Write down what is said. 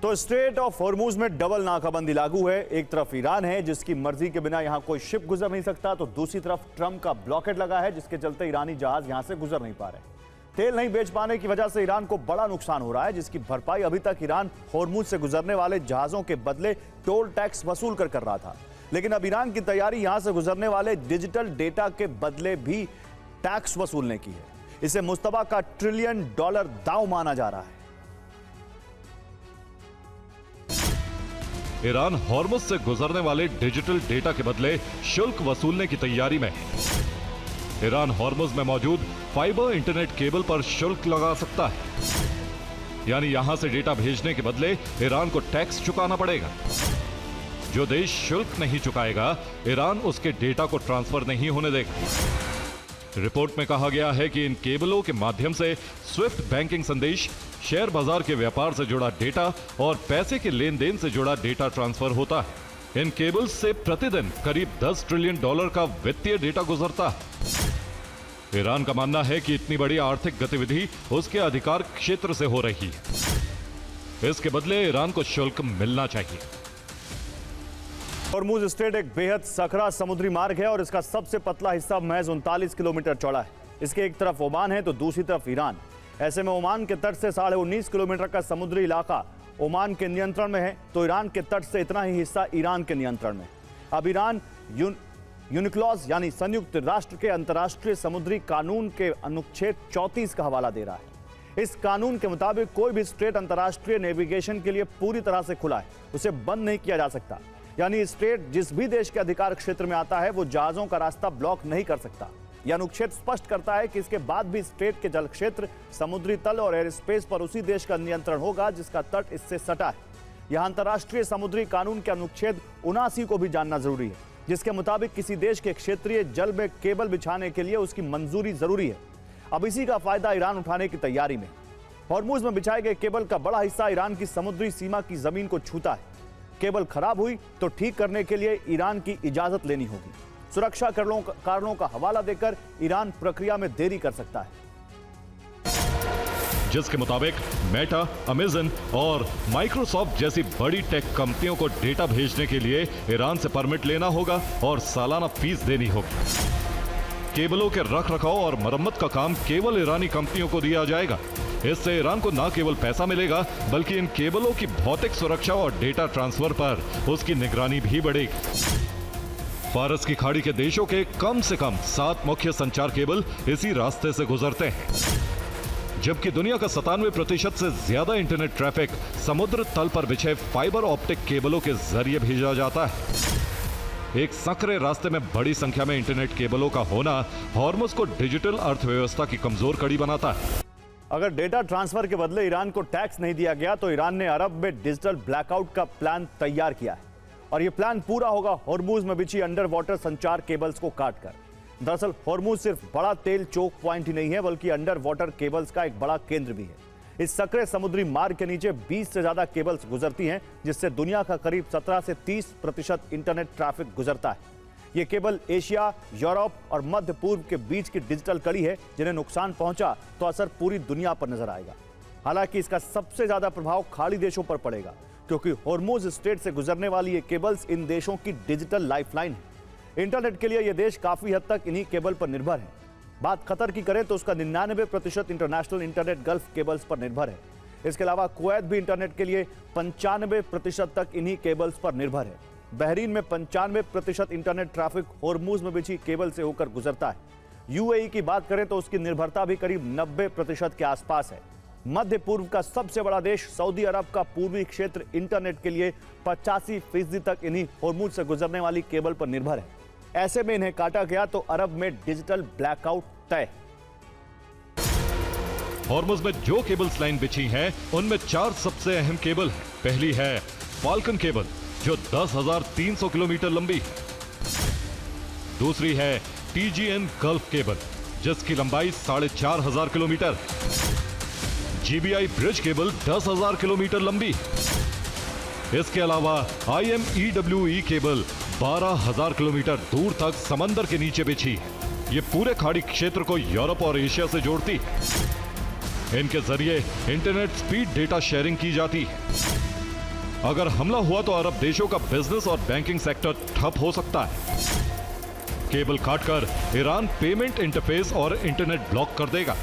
तो straight of Hormuz में double नाकाबंदी लागू है। एक तरफ ईरान है जिसकी मर्जी के बिना यहां कोई शिप गुजर नहीं सकता, तो दूसरी तरफ ट्रंप का ब्लॉकेट लगा है जिसके चलते ईरानी जहाज यहां से गुजर नहीं पा रहे। तेल नहीं बेच पाने की वजह से ईरान को बड़ा नुकसान हो रहा है, जिसकी भरपाई अभी तक ईरान हॉर्मूज से गुजरने वाले जहाजों के बदले टोल टैक्स वसूल कर रहा था। लेकिन अब ईरान की तैयारी यहां से गुजरने वाले डिजिटल डेटा के बदले भी टैक्स वसूलने की है। इसे मुस्तफा का $1 ट्रिलियन दांव माना जा रहा है। ईरान हॉर्मुज से गुजरने वाले डिजिटल डेटा के बदले शुल्क वसूलने की तैयारी में है। ईरान हॉर्मुज में मौजूद फाइबर इंटरनेट केबल पर शुल्क लगा सकता है, यानी यहां से डेटा भेजने के बदले ईरान को टैक्स चुकाना पड़ेगा। जो देश शुल्क नहीं चुकाएगा, ईरान उसके डेटा को ट्रांसफर नहीं होने देगा। रिपोर्ट में कहा गया है कि इन केबलों के माध्यम से स्विफ्ट बैंकिंग संदेश, शेयर बाजार के व्यापार से जुड़ा डेटा और पैसे के लेन देन से जुड़ा डेटा ट्रांसफर होता है। इन केबल्स से प्रतिदिन करीब $10 ट्रिलियन का वित्तीय डेटा गुजरता है। ईरान का मानना है कि इतनी बड़ी आर्थिक गतिविधि उसके अधिकार क्षेत्र से हो रही है। इसके बदले ईरान को शुल्क मिलना चाहिए। हॉर्मूज स्ट्रेट एक बेहद सकरा समुद्री मार्ग है और इसका सबसे पतला हिस्सा महज 39 किलोमीटर चौड़ा है। इसके एक तरफ ओमान है तो दूसरी तरफ ईरान। ऐसे में ओमान के तट से 19.5 किलोमीटर का समुद्री इलाका ओमान के नियंत्रण में है, तो ईरान के तट से इतना ही हिस्सा ईरान के नियंत्रण में। अब ईरान यूनिक्लॉज यानी संयुक्त राष्ट्र के अंतर्राष्ट्रीय समुद्री कानून के अनुच्छेद 34 का हवाला दे रहा है। इस कानून के मुताबिक कोई भी स्ट्रेट अंतर्राष्ट्रीय नेविगेशन के लिए पूरी तरह से खुला है, उसे बंद नहीं किया जा सकता। यानी स्ट्रेट जिस भी देश के अधिकार क्षेत्र में आता है वो जहाजों का रास्ता ब्लॉक नहीं कर सकता। यह अनुच्छेद स्पष्ट करता है कि इसके बाद भी स्ट्रेट के जल क्षेत्र, समुद्री तल और एयर स्पेस पर उसी देश का नियंत्रण होगा जिसका तट इससे सटा है। यह अंतर्राष्ट्रीय समुद्री कानून के अनुच्छेद 79 को भी जानना जरूरी है, जिसके मुताबिक किसी देश के क्षेत्रीय जल में केबल बिछाने के लिए उसकी मंजूरी जरूरी है। अब इसी का फायदा ईरान उठाने की तैयारी में। हॉर्मूज में बिछाए गए केबल का बड़ा हिस्सा ईरान की समुद्री सीमा की जमीन को छूता है। केबल खराब हुई तो ठीक करने के लिए ईरान की इजाजत लेनी होगी। सुरक्षा कारणों का हवाला देकर ईरान प्रक्रिया में देरी कर सकता है, जिसके मुताबिक मेटा, अमेजन और माइक्रोसॉफ्ट जैसी बड़ी टेक कंपनियों को डेटा भेजने के लिए ईरान से परमिट लेना होगा और सालाना फीस देनी होगी। केबलों के रखरखाव और मरम्मत का काम केवल ईरानी कंपनियों को दिया जाएगा। इससे ईरान को न केवल पैसा मिलेगा बल्कि इन केबलों की भौतिक सुरक्षा और डेटा ट्रांसफर पर उसकी निगरानी भी बढ़ेगी। फारस की खाड़ी के देशों के कम से कम 7 मुख्य संचार केबल इसी रास्ते से गुजरते हैं, जबकि दुनिया का 97% से ज्यादा इंटरनेट ट्रैफिक समुद्र तल पर बिछे फाइबर ऑप्टिक केबलों के जरिए भेजा जाता है। एक संकरे रास्ते में बड़ी संख्या में इंटरनेट केबलों का होना हॉर्मुज को डिजिटल अर्थव्यवस्था की कमजोर कड़ी बनाता है। अगर डेटा ट्रांसफर के बदले ईरान को टैक्स नहीं दिया गया तो ईरान ने अरब में डिजिटल ब्लैकआउट का प्लान तैयार किया है, और यह प्लान पूरा होगा हॉर्मूज में बिछी अंडर वाटर संचार केबल्स को काटकर। दरअसल हॉर्मूज सिर्फ बड़ा तेल चोक पॉइंट ही नहीं है बल्कि अंडर वाटर केबल्स का एक बड़ा केंद्र भी है। इस सकरे समुद्री मार्ग के नीचे 20 से ज्यादा केबल्स गुजरती हैं, जिससे दुनिया का करीब 17 से 30% इंटरनेट ट्रैफिक गुजरता है। ये केबल एशिया, यूरोप और मध्य पूर्व के बीच की डिजिटल कड़ी है, जिन्हें नुकसान पहुंचा तो असर पूरी दुनिया पर नजर आएगा। हालांकि इसका सबसे ज्यादा प्रभाव खाड़ी देशों पर पड़ेगा, क्योंकि हॉर्मूज स्ट्रेट से गुजरने वाली ये केबल्स इन देशों की डिजिटल लाइफलाइन है। इंटरनेट के लिए ये देश काफी हद तक इन्हीं केबल पर निर्भर है। बात कतर की करें तो उसका 99% इंटरनेशनल इंटरनेट गल्फ केबल्स पर निर्भर है। इसके अलावा कुवैत भी इंटरनेट के लिए 95% तक इन्हीं केबल्स पर निर्भर है। बहरीन में 95% इंटरनेट ट्रैफिक हॉर्मूज में बिछी केबल से होकर गुजरता है। यूएई की बात करें तो उसकी निर्भरता भी करीब 90% के आसपास है। मध्य पूर्व का सबसे बड़ा देश सऊदी अरब का पूर्वी क्षेत्र इंटरनेट के लिए 85% तक इन्हीं हॉर्मूज से गुजरने वाली केबल पर निर्भर है। ऐसे में इन्हें काटा गया तो अरब में डिजिटल ब्लैकआउट तय। हॉर्मुज में जो केबल्स लाइन बिछी हैं, उनमें 4 सबसे अहम केबल हैं। पहली है फाल्कन केबल, जो 10,300 किलोमीटर लंबी है। दूसरी है टीजीएन गल्फ केबल, जिसकी लंबाई 4,500 किलोमीटर है। जीबीआई ब्रिज केबल 10,000 किलोमीटर लंबी है। इसके अलावा IMEWE केबल 12,000 किलोमीटर दूर तक समंदर के नीचे बिछी है। ये पूरे खाड़ी क्षेत्र को यूरोप और एशिया से जोड़ती है। इनके जरिए इंटरनेट स्पीड डेटा शेयरिंग की जाती है। अगर हमला हुआ तो अरब देशों का बिजनेस और बैंकिंग सेक्टर ठप हो सकता है। केबल काटकर ईरान पेमेंट इंटरफेस और इंटरनेट ब्लॉक कर देगा।